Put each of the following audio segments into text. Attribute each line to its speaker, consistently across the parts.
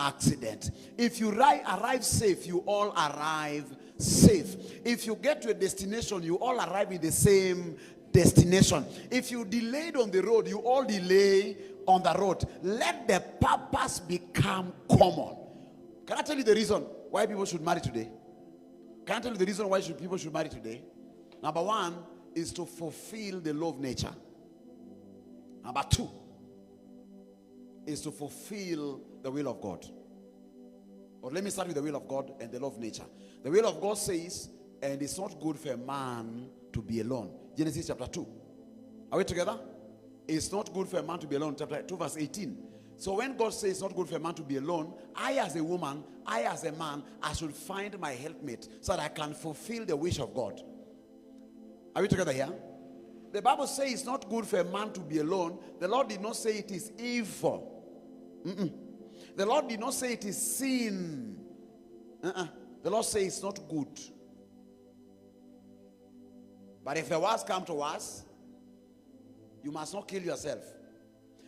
Speaker 1: accident. If you arrive safe, you all arrive safe. If you get to a destination, you all arrive in the same destination. If you delayed on the road, you all delay on the road. Let the purpose become common. Can I tell you the reason why people should marry today? Can I tell you the reason why people should marry today? Number one is to fulfill the law of nature. Number two is to fulfill the will of God. Or let me start with the will of God and the law of nature. The will of God says, and it's not good for a man to be alone. Genesis chapter 2. Are we together? It's not good for a man to be alone. Chapter 2 verse 18. So when God says it's not good for a man to be alone, I as a woman, I as a man, I should find my helpmate so that I can fulfill the wish of God. Are we together here? The Bible says it's not good for a man to be alone. The Lord did not say it is evil. The Lord did not say it is sin. The Lord says it's not good. But if the worst come to us, you must not kill yourself.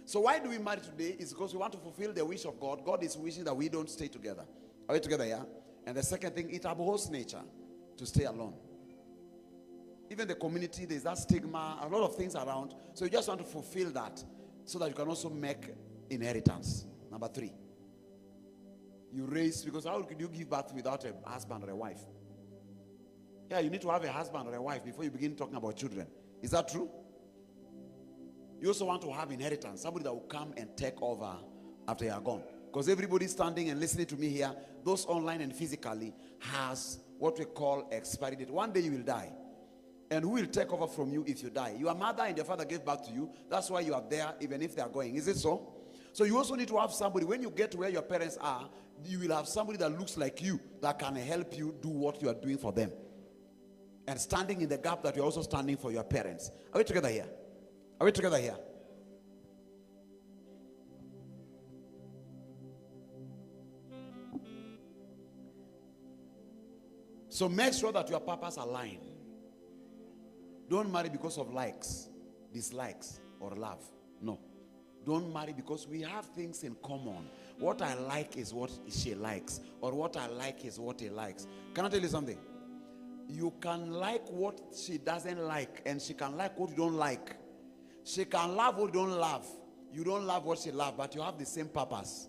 Speaker 1: So why do we marry today? It's because we want to fulfill the wish of God. God is wishing that we don't stay together. Are we together, yeah? And the second thing, it abhors nature to stay alone. Even the community, there's that stigma, a lot of things around. So you just want to fulfill that so that you can also make inheritance. Number three, you raise, because how could you give birth without a husband or a wife? Yeah, you need to have a husband or a wife before you begin talking about children. Is that true? You also want to have inheritance, somebody that will come and take over after you are gone. Because everybody standing and listening to me here, those online and physically, has what we call expiry date. One day you will die. And who will take over from you if you die? Your mother and your father gave birth to you. That's why you are there, even if they are going. Is it so? So you also need to have somebody, when you get to where your parents are, you will have somebody that looks like you, that can help you do what you are doing for them. And standing in the gap that you're also standing for your parents. Are we together here? Are we together here? So make sure that your purpose align. Don't marry because of likes, dislikes, or love. No. Don't marry because we have things in common. What I like is what she likes, or what I like is what he likes. Can I tell you something? You can like what she doesn't like, and she can like what you don't like. She can love what you don't love. You don't love what she loves, but you have the same purpose.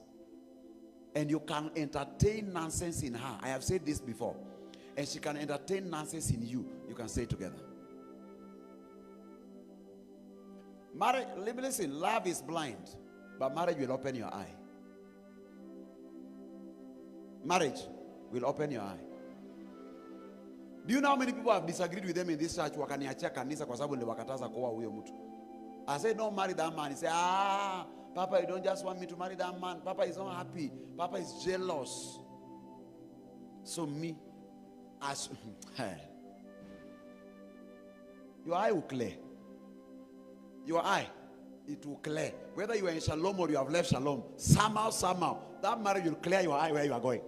Speaker 1: And you can entertain nonsense in her. I have said this before. And she can entertain nonsense in you. You can stay together. Marriage, listen, love is blind, but marriage will open your eye. Marriage will open your eye. Do you know how many people have disagreed with them in this church? Wakaniachia kanisa kwa sababu wakataza kuoa huyo mtu. I said, don't marry that man. He said, Papa, you don't just want me to marry that man. Papa is not happy. Papa is jealous. So me, as your eye will clear. Your eye, it will clear. Whether you are in Shalom or you have left Shalom, somehow, that marriage will clear your eye where you are going.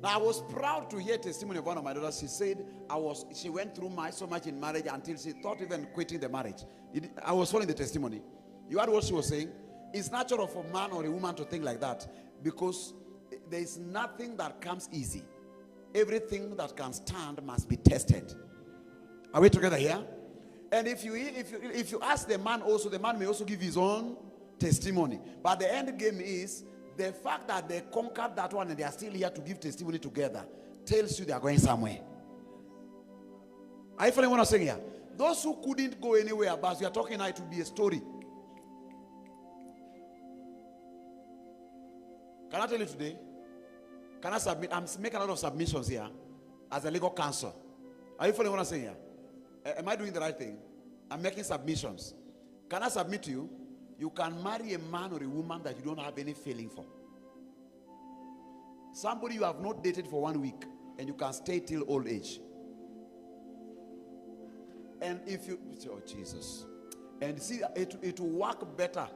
Speaker 1: Now, I was proud to hear a testimony of one of my daughters. She said, she went through so much in marriage until she thought even quitting the marriage. I was following the testimony. You heard what she was saying? It's natural for a man or a woman to think like that because there is nothing that comes easy. Everything that can stand must be tested. Are we together here? And if you ask the man also, the man may also give his own testimony. But the end game is the fact that they conquered that one and they are still here to give testimony together tells you they are going somewhere. Are you following what I'm saying here? Those who couldn't go anywhere, but we are talking now, it will be a story. Can I tell you today? Can I submit? I'm making a lot of submissions here as a legal counsel. Are you following what I'm saying here? Am I doing the right thing? I'm making submissions. Can I submit to you? You can marry a man or a woman that you don't have any feeling for. Somebody you have not dated for 1 week and you can stay till old age. And if you, oh Jesus, and see, it will work better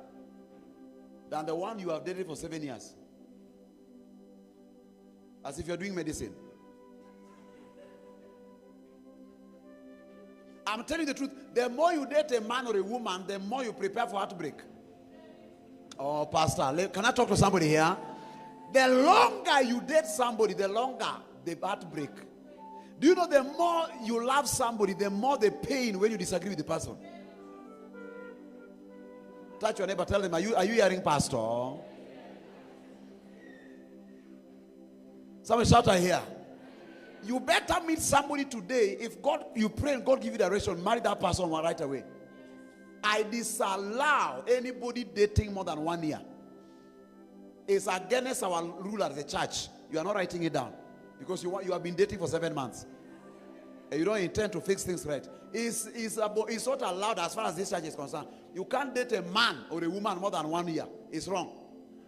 Speaker 1: than the one you have dated for 7 years. As if you're doing medicine. I'm telling you the truth. The more you date a man or a woman, the more you prepare for heartbreak. Oh, Pastor, can I talk to somebody here? The longer you date somebody, the longer the heartbreak. Do you know the more you love somebody, the more the pain when you disagree with the person? Touch your neighbor, tell them, are you hearing, Pastor? Somebody shout out here. You better meet somebody today. If you pray and God give you direction, marry that person right away. I disallow anybody dating more than 1 year. It's against our rule as a church. You are not writing it down because you have been dating for 7 months. And you don't intend to fix things right. It's not allowed as far as this church is concerned. You can't date a man or a woman more than 1 year. It's wrong.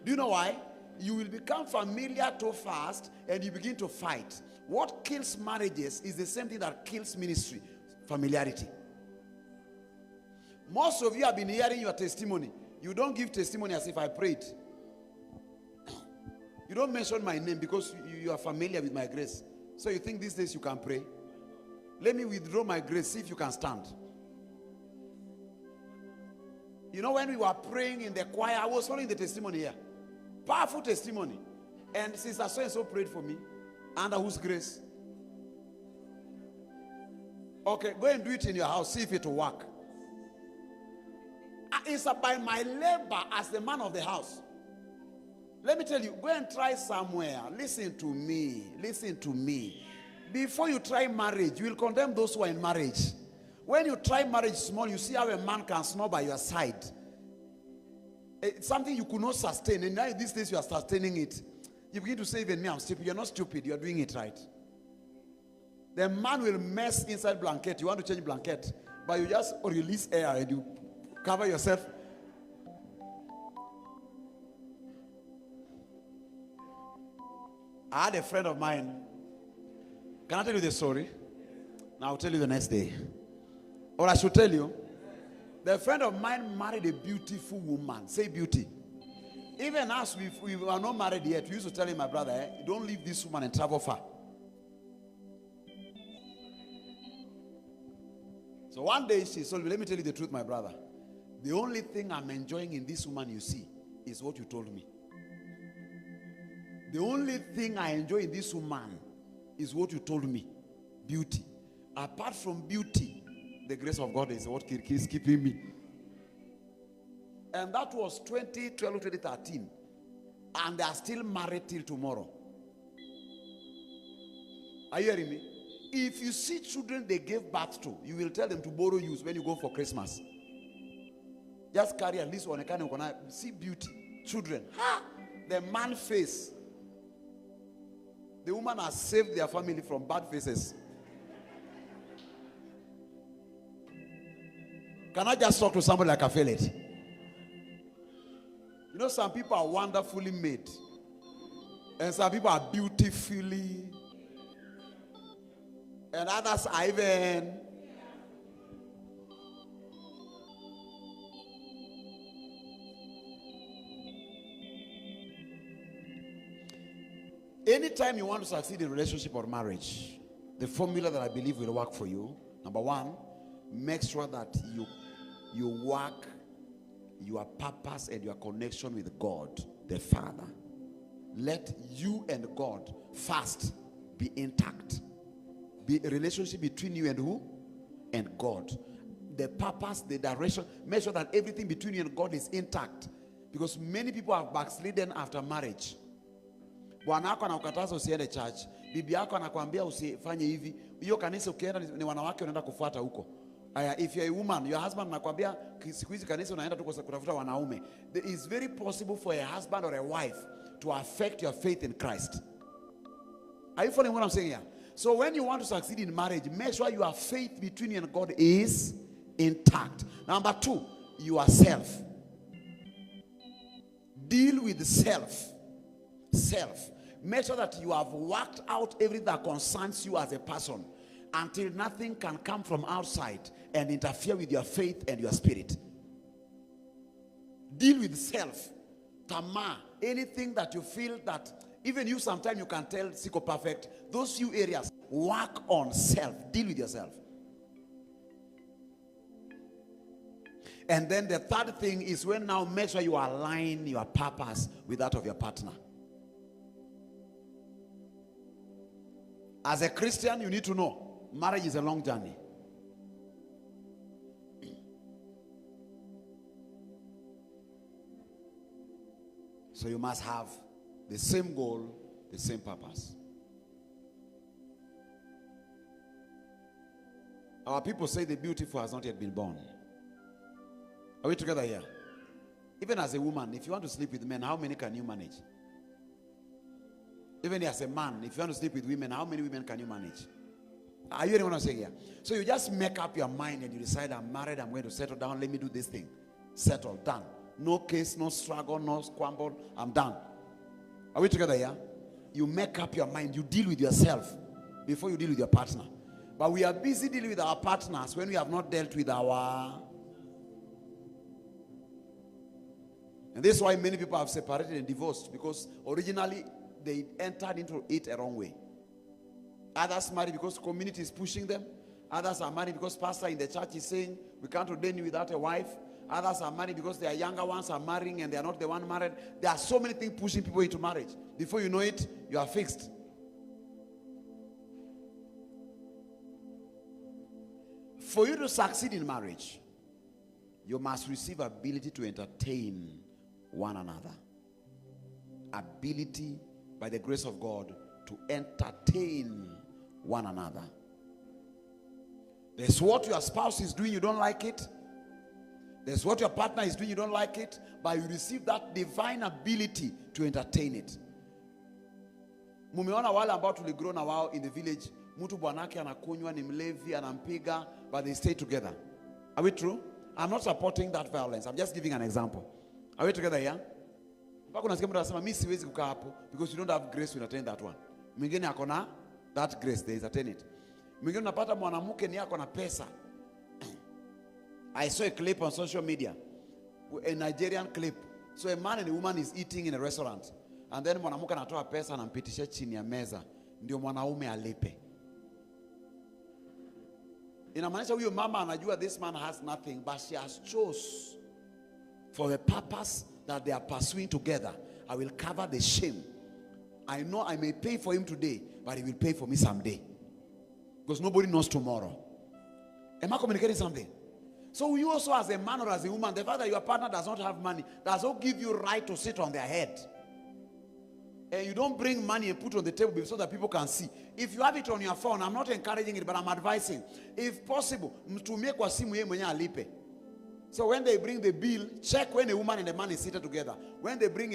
Speaker 1: Do you know why? You will become familiar too fast and you begin to fight. What kills marriages is the same thing that kills ministry: familiarity. Most of you have been hearing your testimony. You don't give testimony as if I prayed. You don't mention my name because you are familiar with my grace. So you think these days you can pray? Let me withdraw my grace, see if you can stand. You know, when we were praying in the choir, I was following the testimony here. Powerful testimony. And Sister so-and-so prayed for me. Under whose grace? Okay, go and do it in your house. See if it will work. It's by my labor as the man of the house. Let me tell you, go and try somewhere. Listen to me. Listen to me. Before you try marriage, you will condemn those who are in marriage. When you try marriage small, you see how a man can snore by your side. It's something you could not sustain. And now these days you are sustaining it. You begin to say, even me, I'm stupid. You're not stupid. You're doing it right. The man will mess inside blanket. You want to change blanket, but you just release air and you cover yourself. I had a friend of mine. Can I tell you the story? Now I'll tell you the next day. Or I should tell you. The friend of mine married a beautiful woman. Say beauty. Even us, we were not married yet. We used to tell him, my brother, don't leave this woman and travel far. So one day she told me, let me tell you the truth, my brother. The only thing I'm enjoying in this woman you see is what you told me. The only thing I enjoy in this woman is what you told me. Beauty. Apart from beauty, the grace of God is what keeps keeping me. And that was 2012, 2013. And they are still married till tomorrow. Are you hearing me? If you see children they gave birth to, you will tell them to borrow you when you go for Christmas. Just carry at least one kind of see beauty. Children. Ha! The man face. The woman has saved their family from bad faces. Can I just talk to somebody like I feel it? You know, some people are wonderfully made. And some people are beautifully. And others are even. Anytime you want to succeed in relationship or marriage, the formula that I believe will work for you, number one, make sure that you work your purpose and your connection with God, the Father. Let you and God first be intact. Be a relationship between you and who? And God. The purpose, the direction, make sure that everything between you and God is intact. Because many people are backslidden after marriage. Bwana wako anakukataza usiende church. Bibi yako anakuambia usifanye hivi. Hiyo kanisa ukienda ni wanawake unaenda kufuata huko. If you're a woman, your husband anakuambia siku hizi kanisa unaenda tu kutafuta wanaume. It is very possible for a husband or a wife to affect your faith in Christ. Are you following what I'm saying here? So when you want to succeed in marriage, make sure your faith between you and God is intact. Number two, yourself. Deal with self. Self. Make sure that you have worked out everything that concerns you as a person until nothing can come from outside and interfere with your faith and your spirit. Deal with self. Tama. Anything that you feel that even you sometimes you can tell siko perfect. Those few areas. Work on self. Deal with yourself. And then the third thing is when now make sure you align your purpose with that of your partner. As a Christian, you need to know marriage is a long journey. So you must have the same goal, the same purpose. Our people say the beautiful has not yet been born. Are we together here? Even as a woman, if you want to sleep with men, how many can you manage? Even as a man, if you want to sleep with women, how many women can you manage? Are you anyone what I'm saying here? So you just make up your mind and you decide, I'm married, I'm going to settle down, let me do this thing. Settle, done. No case, no struggle, no squabble, I'm done. Are we together here? You make up your mind, you deal with yourself before you deal with your partner. But we are busy dealing with our partners when we have not dealt with our... And this is why many people have separated and divorced, because originally they entered into it a wrong way. Others marry because the community is pushing them. Others are married because pastor in the church is saying, we can't ordain you without a wife. Others are married because their younger ones are marrying and they are not the one married. There are so many things pushing people into marriage. Before you know it, you are fixed. For you to succeed in marriage, you must receive ability to entertain one another. Ability, by the grace of God, to entertain one another. There's what your spouse is doing, you don't like it. There's what your partner is doing, you don't like it. But you receive that divine ability to entertain it. Mumeona wale ambao tuligrow na wao in the village, mtu bwanake anakunywa ni mlevi anampiga, but they stay together. Are we true? I'm not supporting that violence. I'm just giving an example. Are we together here? Mpaka unasikia mtu anasema mimi siwezi kukaa hapo because you don't have grace to attain that one. Mwingine ako na that grace, there is attain it. Mwingine unapata mwanamke ni yako na pesa. I saw a clip on social media, a Nigerian clip. So a man and a woman is eating in a restaurant, and then mwanamke anatoa pesa anampitisha chini ya meza ndio mwanaume alipe. Inamaanisha huyo mama anajua this man has nothing, but she has chose for the purpose that they are pursuing together. I will cover the shame. I know I may pay for him today, but he will pay for me someday. Because nobody knows tomorrow. Am I communicating something? So you also as a man or as a woman, the fact that your partner does not have money does not give you right to sit on their head. And you don't bring money and put on the table so that people can see. If you have it on your phone, I'm not encouraging it, but I'm advising. If possible, mtumie kwa simu yeye mwenye alipe. So when they bring the bill, check when a woman and a man is seated together. When they bring